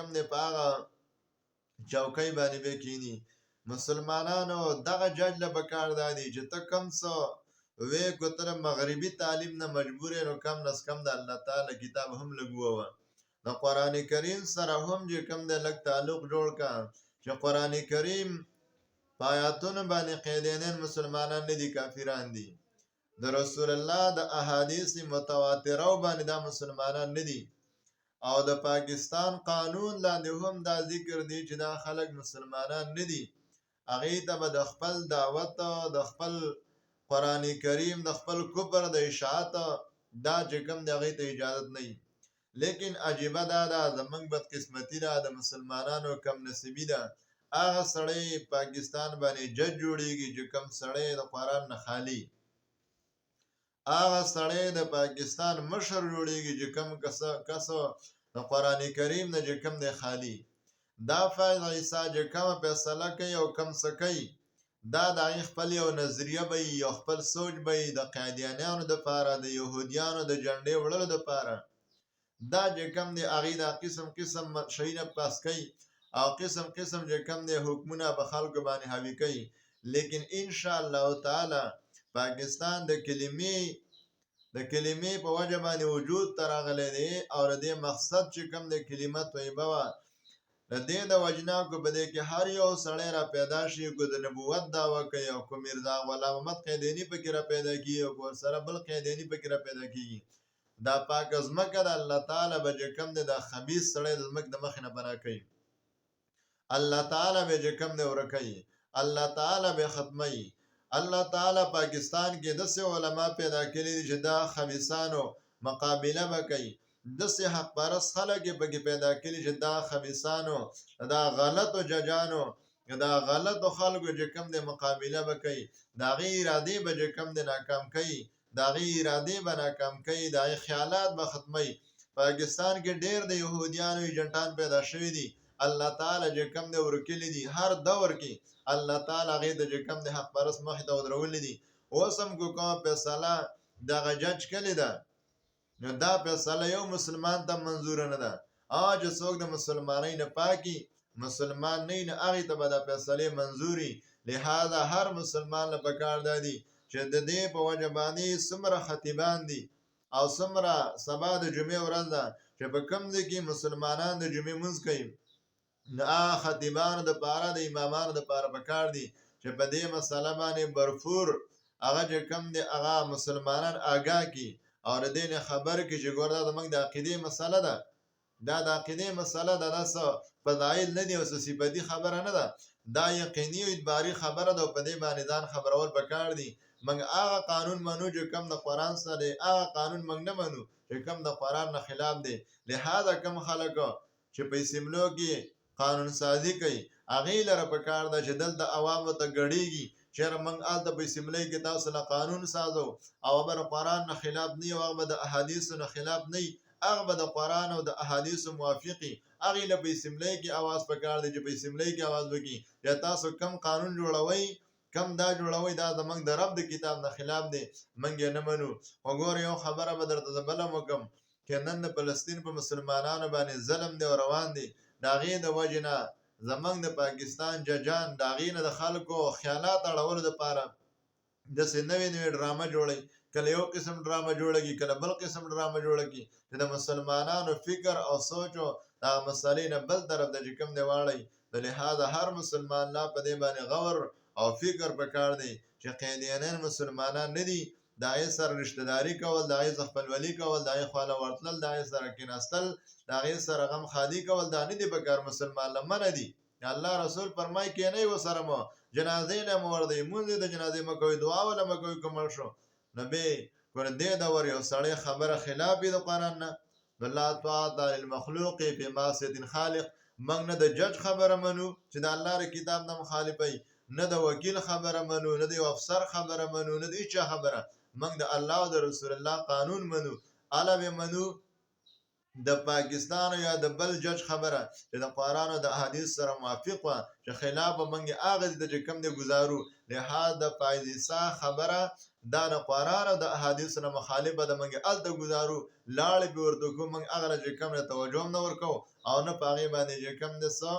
کوم دی په هغه چوکۍ باندې به کینی. مسلمانانو دغه جج له پکار دادي چې ته کم څه وې کو تر مغربي تعلیم نه مجبور نو کم نس کم د الله تعالی کتاب هم لګوه د قران کریم سره هم چې کم د لګ تعلق جوړ کا چې قران کریم پایاتونه باندې قیدینن مسلمانان نه دي کافران دي د رسول الله د احادیث متواتره باندې دا مسلمانان نه دي او د پاکستان قانون لاندې هم دا ذکر دی چې دا خلک مسلمانان نه دي هغه ته به د خپل دعوت د خپل قران کریم د خپل کفر د اشاعت دا چې کوم دغه ته اجازه نه وي لیکن عجیبه دا زمنګ بد قسمتی دا د مسلمانانو کم نصیبی دا هغه سړی پاکستان باندې جج جوړیږي چې کم سړی د قران نه خالی هغه سړی د پاکستان مشر جوړیږي چې کم کسو د قران کریم نه چې کم دی خالی دا فایز عیسی چې کم فیصله کوي او کم سکی دا د خپل یو نظریه به یو خپل سوچ به د قادیانانو د پاره د يهوديانو د جنډې وړلو د پاره دا چې کم دی هغه د قسم شینه پاس کوي او قسم چې کم دی حکمونه به خلکو باندې حاوی کوي لیکن ان شاء الله تعالی پاکستان د کلمې په وجه باندې وجود تراغله دی او د مقصد چې کم د کلمت طیبه وا د دې د وجنا کو بده کې هر یو سړی را پیدا شي کو د نبوت داوا کوي او کو مرزا غلام محمد قیدینی په کې را پیدا کیږي او کو سره بل قیدینی په کې را پیدا کیږي دا پاک ازمکه د الله تعالی به کم د خبيث سړی د زمک د مخ نه بنا کوي الله تعالی به کم د ورکوي الله تعالی به ختمي الله تعالی پاکستان کې د علماء پیدا کړي چې دا خبيثانو مقابله وکړي د حق پرس خلک به پیدا کړي چې دا خبيثانو دا غلط او ججانو دا غلط خلکو چې کم د مقابله وکړي دا غیر ارادي به کم د ناکام کوي دا غیر ارادي به ناکام کوي دا خیالات به ختمي پاکستان کې ډېر د يهوديانو ایجنټان پیدا شوي دي الله تعالی چې کم د ورکلي دي هر دور کې الله تعالی غي د کم د حق پرس مخ ته ودرول دي اوسم کو کوم فیصله دا جج کړي ده نو دا فیصله یو مسلمان ته منظور نه ده اج څوک د مسلمانۍ نه پاکي مسلمان نه هغه ته به د فیصله منظوري لہذا هر مسلمان له پکار دادي چې د دې په وجه باندې سمره خطیبان دي او سمره سبا د جمعې ورځ ده چې په کم دي کې مسلمانان د جمعې منځ کوي نه خطیبانو د پاره د امامانو د پاره پکار دي چې په دې مسله باندې برفور هغه چې کم دي هغه مسلمانان آگاه کی او د دې خبر کې چې ګوردا د موږ د عقیده مسله ده دا د عقیده مسله ده ناسو فضایل نه دي او صفتی خبره نه ده دا یقیني او اجباري خبره ده په دې باندې ځان خبرول پکار دي موږ هغه قانون منو چې کم د قران سره هغه قانون موږ نه منو چې کم د قران نه خلاف دي لہذا کم خلک چې په سیملو کې قانون سازی کوي هغه لره پکار ده چې دلته عوامو ته غړيږي چې موږ آلته په سیملې کې تاسو له قانون سازو او بر قران نه خلاف نه او هغه د احادیث نه خلاف نه هغه د قران او د احادیث موافقي هغه له په سیملې کې आवाज پکار دی چې په سیملې کې आवाज وکي یا تاسو کم قانون جوړوي کم دا جوړوي دا زمنګ د رب د کتاب نه خلاف دی منګ نه منو وګوره یو خبره به درته بل مکم چې نن د فلسطین په مسلمانانو باندې ظلم دی روان دی دا غي د وجنه زمنګ د پاکستان ججان دا غي نه د خلکو خیالات اړول د پاره د سنوي ډرامه جوړي کله یو قسم ډرامه جوړيږي کله بل قسم ډرامه جوړيږي د مسلمانانو فکر او سوچ دا مسلې نه بل طرف د کوم دی واړی د لہذا هر مسلمان لا په دې باندې غور او فکر وکړ دی چې قیدیانان مسلمانان نه دي دای سره رشتہ داری کول دای خپل ولی کول دای خاله ورتل دای سره کیناستل دای سره غم خادي کول دا نه دي به کار مسلمان لمن دي الله رسول فرمای کې نه و سره مو جنازې نه مور دی مونږ د جنازې مکوې دعا ولا مکوې کومل شو نبی ګور دې دا ور یو سړی خبره خلاف دی د قران نه الله تعالی المخلوق فی معصیه خالق موږ نه د جج خبره منو چې د الله ر کتاب نه مخالفه نه د وکیل خبره منو نه د افسر خبره منو نه د هیڅ خبره موږ د الله او د رسول الله قانون منو علاوه منو د پاکستان یا د بل جج خبره چې د قرآن او د احادیث سره موافق وه چې خلاف به موږ هغه ته چې کوم دی ګزارو لحاظ د پایزیسا خبره دا د قرآن او د احادیث سره مخالفه ده موږ هلته ګزارو لاړې پې ورته کوو موږ هغه له چې کوم دی توجه هم نه ورکوو او نه په هغې باندې چې کوم دی څه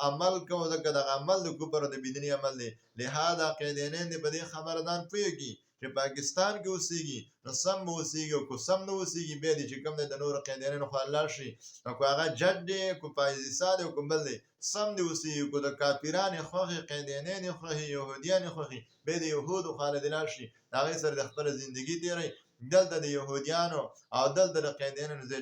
عمل کوو ځکه دغه عمل د کفر او د بدني عمل دی لهذا قیدینین دې په دې خبره ځان پوهېږي چې پاکستان کې اوسېږي نو سم به اوسېږي او که سم نه اوسېږي بیا دې چې کوم دی د نورو قیدینینو خوا لاړ شي نو که هغه جج دی که پایزیسا دی او که بل دی سم دې اوسېږي که د کافران یې خوښ یې قیدینین یې خوښ یې یهودیان یې خوښ یې بیا د یهودو خوا له دې لاړ شي د هغې سره د خپله زندګي تېروي دلته د یهودیانو او دلته د قیدینینو ځای